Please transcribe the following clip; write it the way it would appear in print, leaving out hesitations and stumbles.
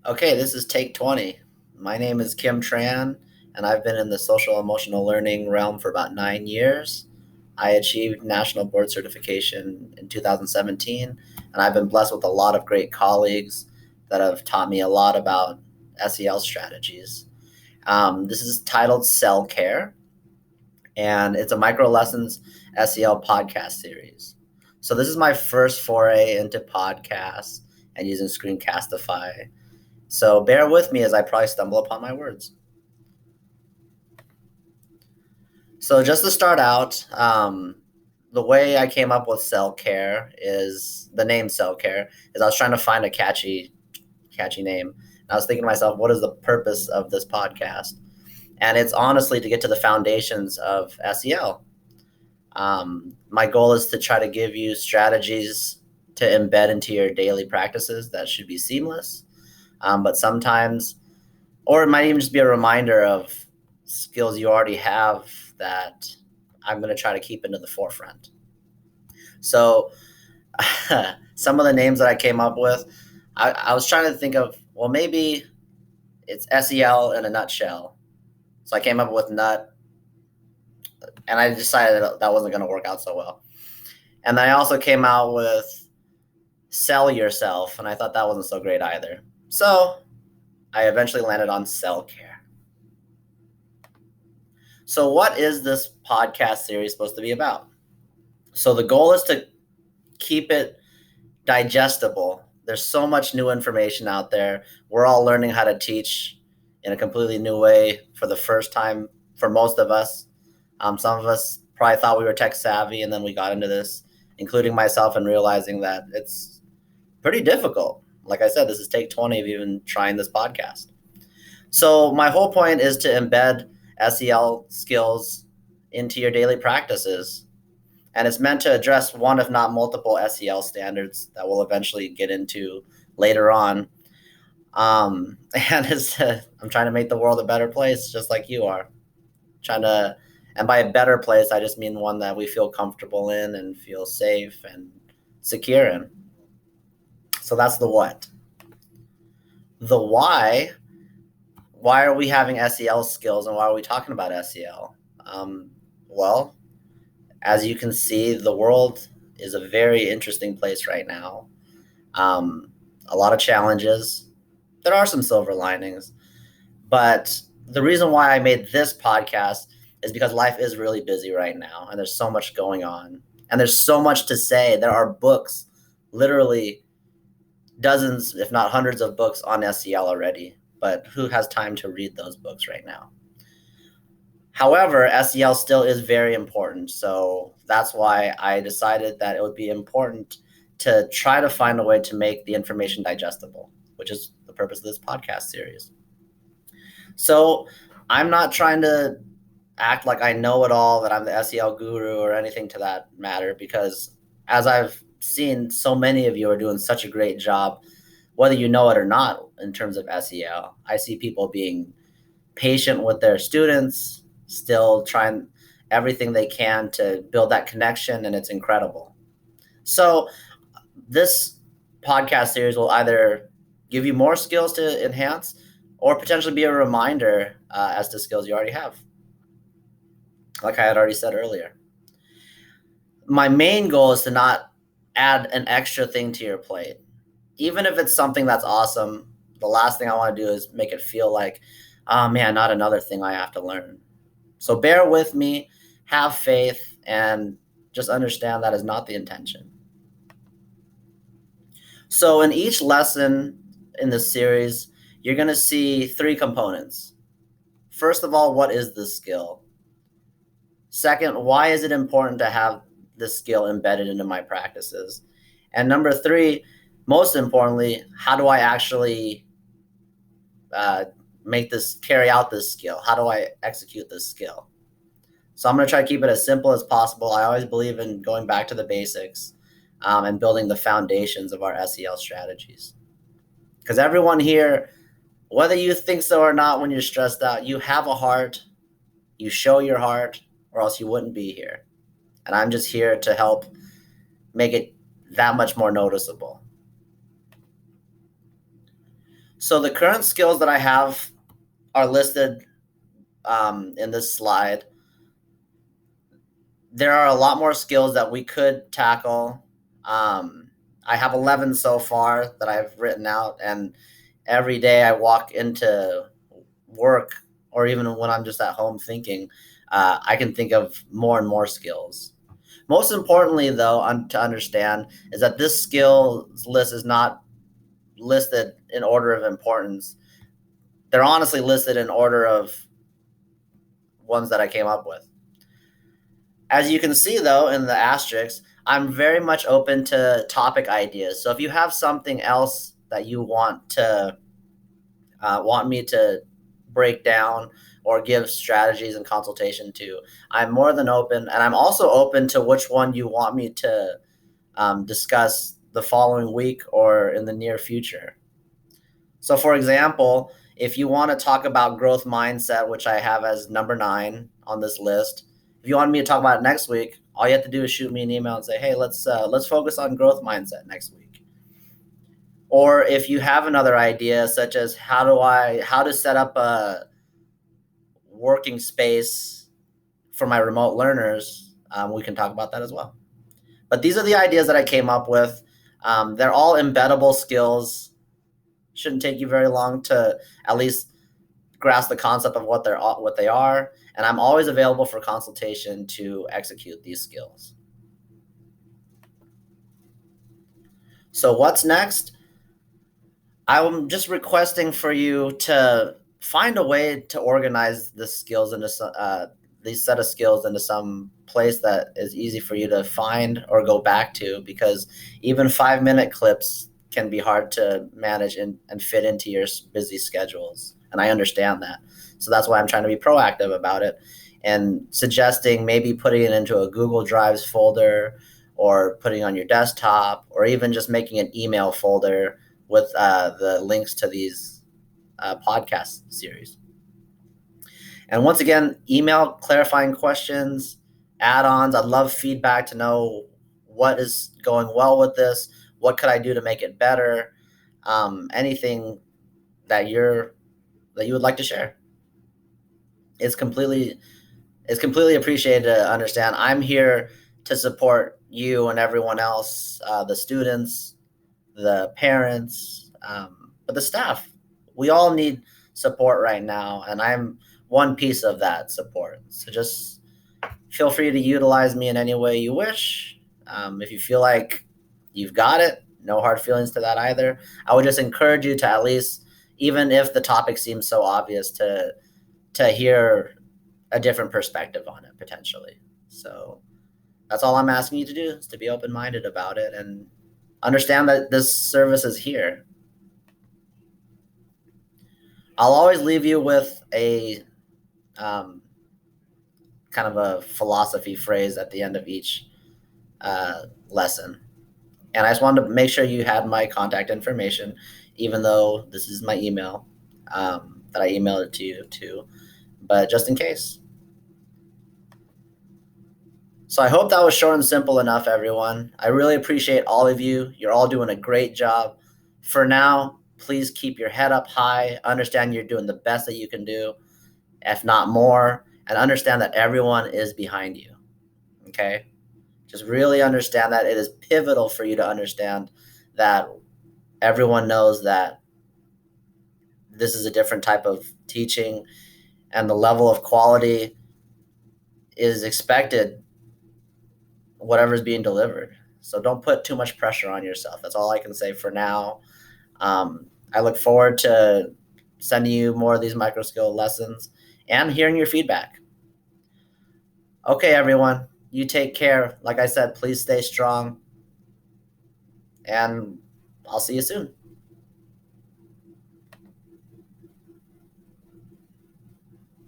Okay, this is take 20. My name is Kim Tran, and I've been in the social emotional learning realm for about 9 years. I achieved national board certification in 2017, and I've been blessed with a lot of great colleagues that have taught me a lot about SEL strategies. This is titled Sel-Care, and it's a micro lessons SEL podcast series. So, this is my first foray into podcasts and using Screencastify. So bear with me as I probably stumble upon my words. So just to start out, the way I came up with Sel-Care is the name Sel-Care is I was trying to find a catchy name. And I was thinking to myself, what is the purpose of this podcast? And it's honestly to get to the foundations of SEL. My goal is to try to give you strategies to embed into your daily practices that should be seamless. But sometimes or it might even just be a reminder of skills you already have that I'm going to try to keep into the forefront. So, some of the names that I came up with, I was trying to think of, well, maybe it's SEL in a nutshell. So I came up with nut, and I decided that wasn't going to work out so well. And then I also came out with sell yourself, and I thought that wasn't so great either. So I eventually landed on Sel-Care. So, what is this podcast series supposed to be about? So, the goal is to keep it digestible. There's so much new information out there. We're all learning how to teach in a completely new way for the first time for most of us. Some of us probably thought we were tech savvy, and then we got into this, including myself, and realizing that it's pretty difficult. Like I said, this is take 20 of even trying this podcast. So my whole point is to embed SEL skills into your daily practices. And it's meant to address one, if not multiple, SEL standards that we'll eventually get into later on. And I'm trying to make the world a better place, just like you are. And by a better place, I just mean one that we feel comfortable in and feel safe and secure in. So that's the what. The why are we having SEL skills and why are we talking about SEL? Well, as you can see, the world is a very interesting place right now. A lot of challenges. There are some silver linings. But the reason why I made this podcast is because life is really busy right now and there's so much going on. And there's so much to say. There are books, literally dozens, if not hundreds of books on SEL already. But who has time to read those books right now? However, SEL still is very important. So that's why I decided that it would be important to try to find a way to make the information digestible, which is the purpose of this podcast series. So I'm not trying to act like I know it all, that I'm the SEL guru or anything to that matter, because as I've seen, so many of you are doing such a great job, whether you know it or not, in terms of SEL. I see people being patient with their students, still trying everything they can to build that connection, and it's incredible. So this podcast series will either give you more skills to enhance or potentially be a reminder as to skills you already have, like I had already said earlier. My main goal is to not add an extra thing to your plate. Even if it's something that's awesome, the last thing I want to do is make it feel like, oh man, not another thing I have to learn. So bear with me, have faith, and just understand that is not the intention. So in each lesson in this series, you're going to see three components. First of all, what is this skill? Second, why is it important to have this skill embedded into my practices? And number three, most importantly, how do I actually carry out this skill? How do I execute this skill? So I'm going to try to keep it as simple as possible. I always believe in going back to the basics and building the foundations of our SEL strategies. Because everyone here, whether you think so or not, when you're stressed out, you have a heart, you show your heart, or else you wouldn't be here. And I'm just here to help make it that much more noticeable. So the current skills that I have are listed in this slide. There are a lot more skills that we could tackle. I have 11 so far that I've written out, and every day I walk into work or even when I'm just at home thinking, I can think of more and more skills. Most importantly, though, to understand is that this skills list is not listed in order of importance. They're honestly listed in order of ones that I came up with. As you can see, though, in the asterisks, I'm very much open to topic ideas. So if you have something else that you want me to break down or give strategies and consultation to, I'm more than open. And I'm also open to which one you want me to discuss the following week or in the near future. So, for example, if you want to talk about growth mindset, which I have as number 9 on this list, if you want me to talk about it next week, all you have to do is shoot me an email and say, "Hey, let's focus on growth mindset next week." Or if you have another idea, such as how to set up a working space for my remote learners, we can talk about that as well. But these are the ideas that I came up with. They're all embeddable skills. Shouldn't take you very long to at least grasp the concept of what they are, and I'm always available for consultation to execute these skills. So what's next? I'm just requesting for you to find a way to organize the skills into these set of skills into some place that is easy for you to find or go back to, because even 5-minute clips can be hard to manage and fit into your busy schedules. And I understand that. So that's why I'm trying to be proactive about it and suggesting maybe putting it into a Google Drives folder or putting it on your desktop, or even just making an email folder with the links to these podcast series. And once again, email clarifying questions, add-ons. I'd love feedback to know what is going well with this. What could I do to make it better? Anything that you would like to share. It's completely appreciated to understand. I'm here to support you and everyone else, the students, the parents, but the staff. We all need support right now, and I'm one piece of that support. So just feel free to utilize me in any way you wish. If you feel like you've got it, no hard feelings to that either. I would just encourage you to at least, even if the topic seems so obvious, to hear a different perspective on it potentially. So that's all I'm asking you to do, is to be open-minded about it and understand that this service is here. I'll always leave you with a kind of a philosophy phrase at the end of each lesson. And I just wanted to make sure you had my contact information, even though this is my email that I emailed it to you too, but just in case. So I hope that was short and simple enough, everyone. I really appreciate all of you. You're all doing a great job. For now, please keep your head up high. Understand you're doing the best that you can do, if not more, and understand that everyone is behind you. Okay? Just really understand that it is pivotal for you to understand that everyone knows that this is a different type of teaching and the level of quality is expected, whatever is being delivered. So don't put too much pressure on yourself. That's all I can say for now. I look forward to sending you more of these micro skill lessons and hearing your feedback. Okay, everyone, you take care. Like I said, please stay strong, and I'll see you soon.